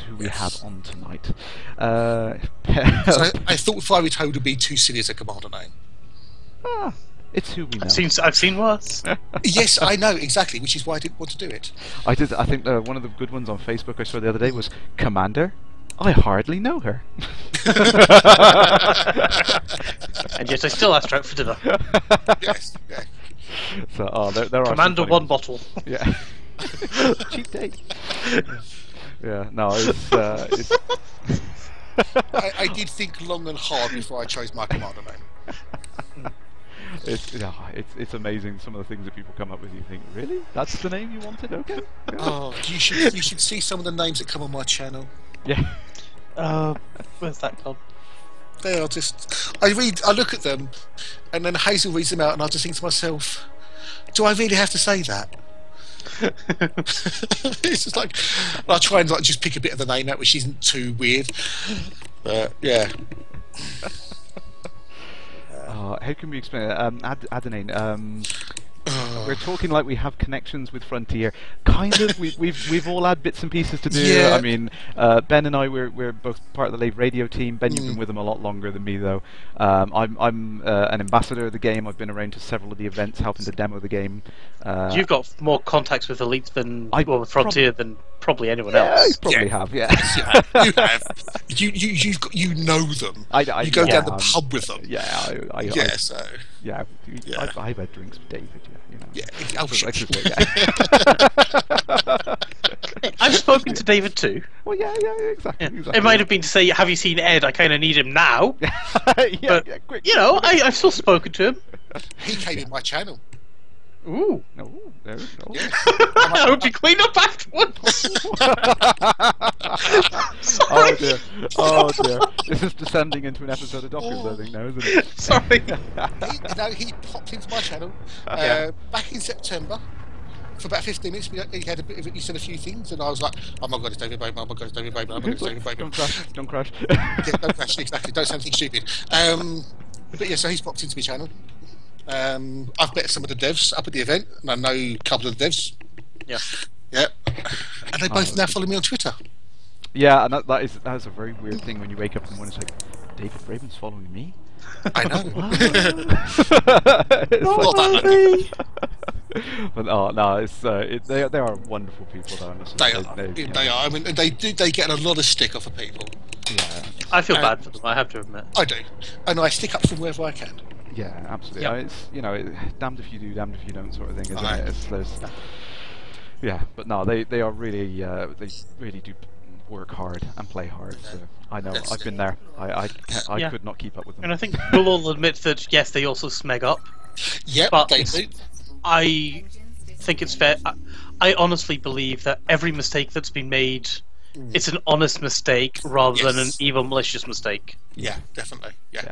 who we have on tonight. So I thought Fireytoad would be too silly as a commander name. It's who we know. I've seen worse. Yes, I know, exactly, which is why I didn't want to do it. I think one of the good ones on Facebook I saw the other day was Commander. I hardly know her. And yet I still asked her out for dinner. Yes, yeah. So, there are Commander one bottle. Yeah. Cheap date. Yeah, no, it's I did think long and hard before I chose my commander name. It's amazing some of the things that people come up with. You think, really? That's the name you wanted? Okay. Yeah. Oh, you should see some of the names that come on my channel. Yeah. Where's that gone? They are just. I look at them, and then Hazel reads them out, and I just think to myself, do I really have to say that? It's just like I try and just pick a bit of the name out, which isn't too weird. But yeah. How can we explain it? Adenine, we're talking like we have connections with Frontier. Kind of. We've all had bits and pieces to do. Yeah. I mean, Ben and I we're both part of the Lave Radio team. Ben, you've been with them a lot longer than me, though. I'm an ambassador of the game. I've been around to several of the events, helping to demo the game. You've got more contacts with Elite than with Frontier than probably anyone else. I probably have. Yeah. You have. You know them. You go down the pub with them. Yeah. I've had drinks with David. You know. Yeah. Oh, I've spoken to David too. Well, yeah, exactly. It might have been to say, "Have you seen Ed? I kind of need him now." Quick. You know, I've still spoken to him. He came in my channel. Ooh. No, there we go. Yeah. I hope you clean up afterwards. Sorry. Oh dear. This is descending into an episode of Dockers, I think, now, isn't it? Sorry. He popped into my channel back in September. For about 15 minutes, he said a few things, and I was like, "Oh my god, it's David Bateman! Oh my god, it's David Bateman! Oh my god, it's David Bateman!" Don't crash. Yeah, don't crash, exactly. Don't say anything stupid. But yeah, so he's popped into my channel. I've met some of the devs up at the event, and I know a couple of the devs. Yeah. Yeah. And they both now follow me on Twitter. Yeah, and that is a very weird thing when you wake up in the morning. It's like, David Braben's following me. I know. Not that But no, they are wonderful people, though. They are. I mean, they get a lot of stick off of people. Yeah. I feel bad for them. I have to admit. I do, and I stick up from wherever I can. Yeah, absolutely. Yep. It's damned if you do, damned if you don't, sort of thing, isn't it? Yeah, but no, they are really they really do work hard and play hard. So I know I've been there. I could not keep up with them. And I think we'll all admit that yes, they also smeg up. Yep, but they do. I think it's fair. I honestly believe that every mistake that's been made, it's an honest mistake rather than an evil, malicious mistake. Yeah, definitely. Yeah.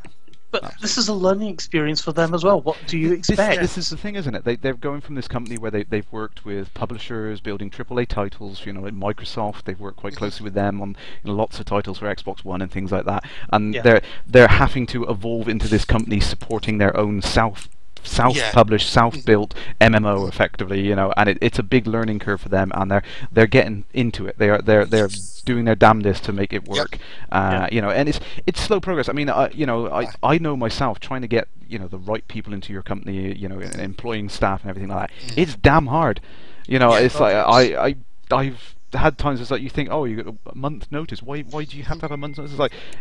But this is a learning experience for them as well. What do you expect? This is the thing, isn't it? They're going from this company where they've worked with publishers, building AAA titles, like Microsoft. They've worked quite closely with them on lots of titles for Xbox One and things like that. And they're having to evolve into this company supporting their own self-published, self-built MMO, effectively, and it's a big learning curve for them, and they're getting into it. They're doing their damnedest to make it work. And it's slow progress. I mean, I know myself trying to get the right people into your company, and employing staff and everything like that. It's damn hard. It's like I've had times it's like you think, oh, you got a month's notice. Why do you have to have a month's notice?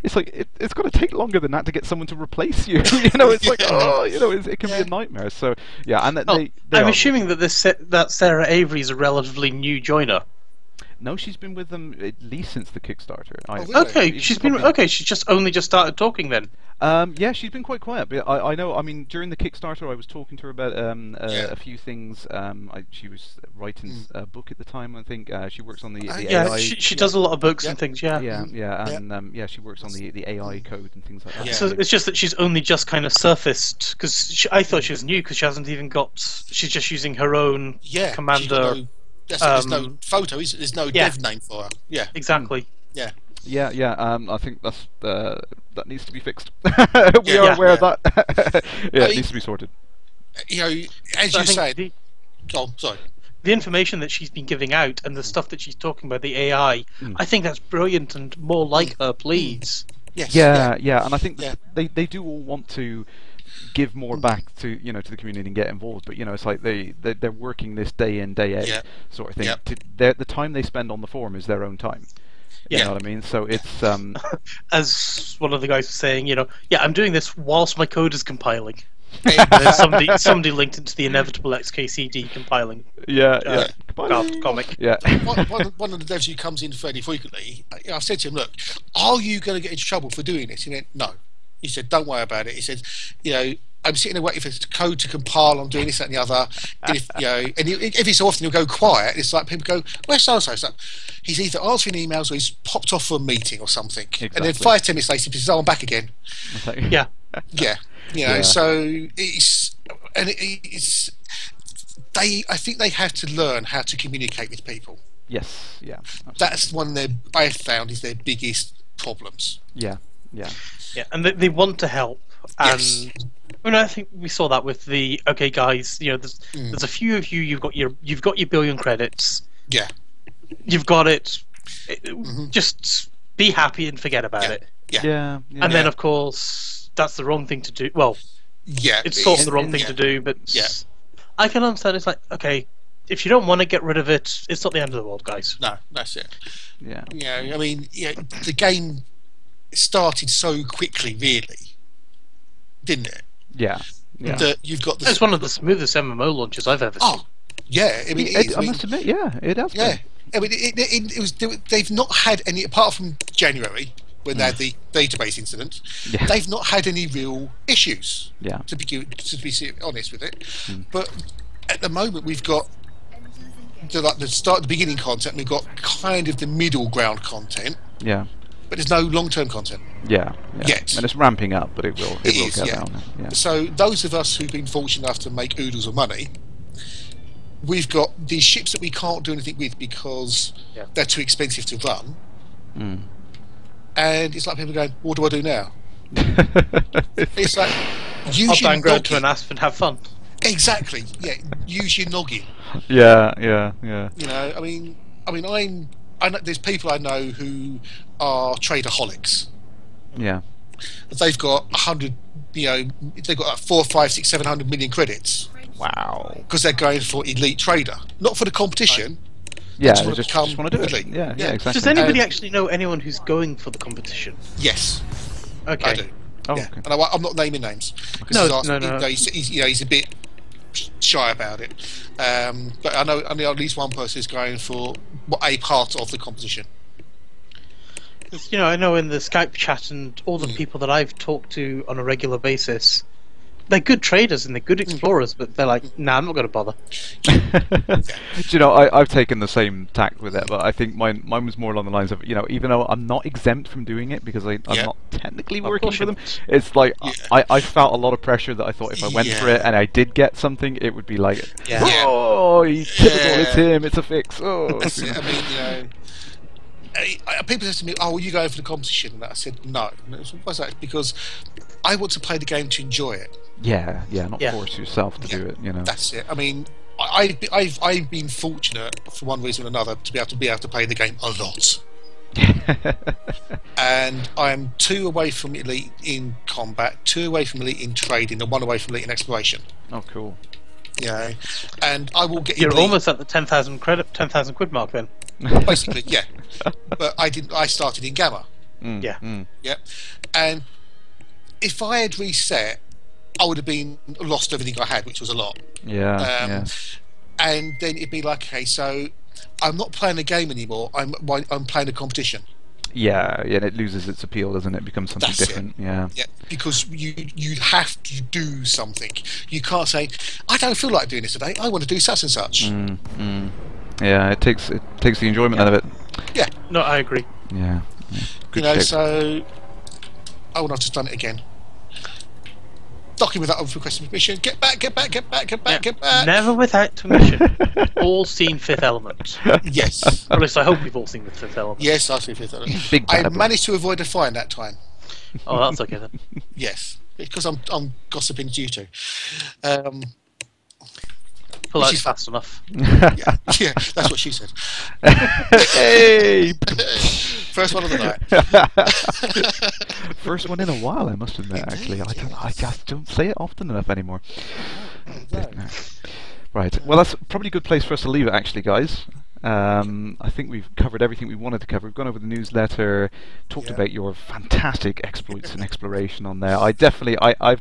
It's got to take longer than that to get someone to replace you. It's like it can be a nightmare. So yeah, and I'm assuming that Sarah Avery is a relatively new joiner. No, she's been with them at least since the Kickstarter. Okay, she's just only started talking then. Yeah, she's been quite quiet, but I know. I mean, during the Kickstarter, I was talking to her about a few things. She was writing a book at the time. I think she works on the AI. She does a lot of books and things. Yeah, and she works on the AI code and things like that. So it's just that she's only just kind of surfaced because I thought she was new because she hasn't even got. She's just using her own commander. There's no photo. There's no dev name for her. Yeah, exactly. Yeah. I think that needs to be fixed. We are aware of that. It needs to be sorted. As you said. Oh, sorry. the information that she's been giving out and the stuff that she's talking about, the AI, I think that's brilliant, and more like her, please. Yes. Yeah, and I think they do all want to give more back to to the community and get involved, but it's like they're working this day in day out sort of thing. The time they spend on the forum is their own time. You know what I mean? So it's as one of the guys was saying, I'm doing this whilst my code is compiling. And then somebody linked into the inevitable XKCD compiling. Comic. Yeah. One of the devs who comes in fairly frequently, I said to him, "Look, are you going to get into trouble for doing this?" He went, "No." He said, "Don't worry about it." He said, "I'm sitting there waiting for the code to compile. I'm doing this, that, and the other. And if it's often, he'll go quiet. It's like people go, 'Where's so and so?' He's either answering emails or he's popped off for a meeting or something. Exactly. And then 5-10 minutes later, he says, "Oh, I'm back again." Yeah. So it's I think they have to learn how to communicate with people. Yes. Yeah. Absolutely. That's one I've found is their biggest problems. Yeah. And they want to help. And I think we saw that with the guys. There's a few of you. You've got your billion credits. Yeah. You've got it. Just be happy and forget about it. Yeah. And then, of course, that's the wrong thing to do. Well, it's sort of the wrong thing to do, but I can understand. It's like, okay, if you don't want to get rid of it, it's not the end of the world, guys. No, that's it. Yeah. I mean, the game started so quickly, really, didn't it? Yeah. That you've got it's one of the smoothest MMO launches I've ever seen. Oh, yeah. I mean, I must admit, it has been. I mean, it was. They've not had any, apart from January when they had the database incident. Yeah. They've not had any real issues. Yeah. To be honest with it, but at the moment we've got the beginning content. We've got kind of the middle ground content. Yeah. But there's no long-term content. Yeah. Yet. And it's ramping up, but it will get down. Yeah. So those of us who've been fortunate enough to make oodles of money, we've got these ships that we can't do anything with because they're too expensive to run. And it's like people going, "What do I do now?" It's like, use your noggin. Go to an asp and have fun. Exactly. Yeah. Use your noggin. Yeah. I mean, I know there's people I know who are traderholics. Yeah. They've got 100. They've got like 4, 5, 6, 700 million credits. Wow. Because they're going for elite trader, not for the competition. Yeah, they just want to do it. Yeah, exactly. Does anybody actually know anyone who's going for the competition? Yes. Okay. I do. Oh, yeah. okay. And I'm not naming names. No. He's a bit shy about it. But I know at least one person is going for a part of the competition. I know in the Skype chat and all the people that I've talked to on a regular basis, they're good traders and they're good explorers, but they're like, nah, I'm not going to bother. I've taken the same tact with it, but I think mine was more along the lines of, even though I'm not exempt from doing it because I'm not technically working for them, it's like I felt a lot of pressure that I thought if I went for it and I did get something, it would be like, oh, it's him, it's a fix. Oh, that's it. I mean, people said to me, "Oh, will you go for the competition?" And I said, "No." Why's that? Because I want to play the game to enjoy it. Yeah, not force yourself to do it. That's it. I mean, I've been fortunate for one reason or another to be able to play the game a lot. And I'm 2 away from elite in combat, 2 away from elite in trading, and 1 away from elite in exploration. Oh, cool. And I will get. You're almost at the 10,000 quid mark then. Basically, yeah. But I started in Gamma. Yeah. And if I had reset, I would have lost everything I had, which was a lot. Yeah. And then it'd be like, okay, so I'm not playing a game anymore. I'm playing a competition. Yeah, and it loses its appeal, doesn't it? It becomes something different. Yeah, because you have to do something. You can't say, I don't feel like doing this today. I want to do such and such. Yeah, it takes the enjoyment out of it. Yeah. No, I agree. Yeah. Good so I would have just done it again. Docking without requesting permission. Get back. Never without permission. All seen Fifth Element. Yes. Or at least I hope we've all seen the Fifth Element. Yes, I've seen Fifth Element. I managed to avoid a fine that time. Oh, that's okay then. Yes, because I'm gossiping due to. pull out fast enough. Yeah, that's what she said. Hey! First one of the night. First one in a while, I must admit. Actually, I just don't say it often enough anymore. Right. Well, that's probably a good place for us to leave it, actually, guys. I think we've covered everything we wanted to cover. We've gone over the newsletter, talked about your fantastic exploits and exploration on there. I've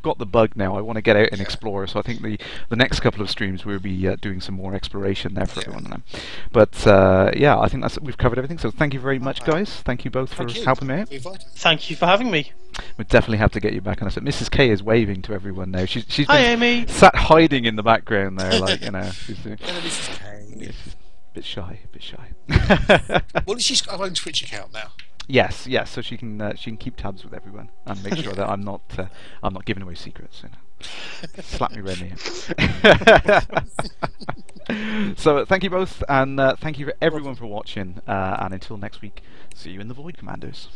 got the bug now. I want to get out and explore. So I think the next couple of streams we'll be doing some more exploration there for everyone. But yeah, I think we've covered everything. So thank you very much, guys. Thank you both for helping me out. Thank you for having me. We definitely have to get you back on us. Mrs. K is waving to everyone now. She's Hi, Amy. Sat hiding in the background there, like she's Mrs. K. bit shy. Well, she's got her own Twitch account now. Yes. So she can keep tabs with everyone and make sure that I'm not giving away secrets. Slap me around here. So thank you both, and thank you for everyone for watching. And until next week, see you in the Void, Commanders.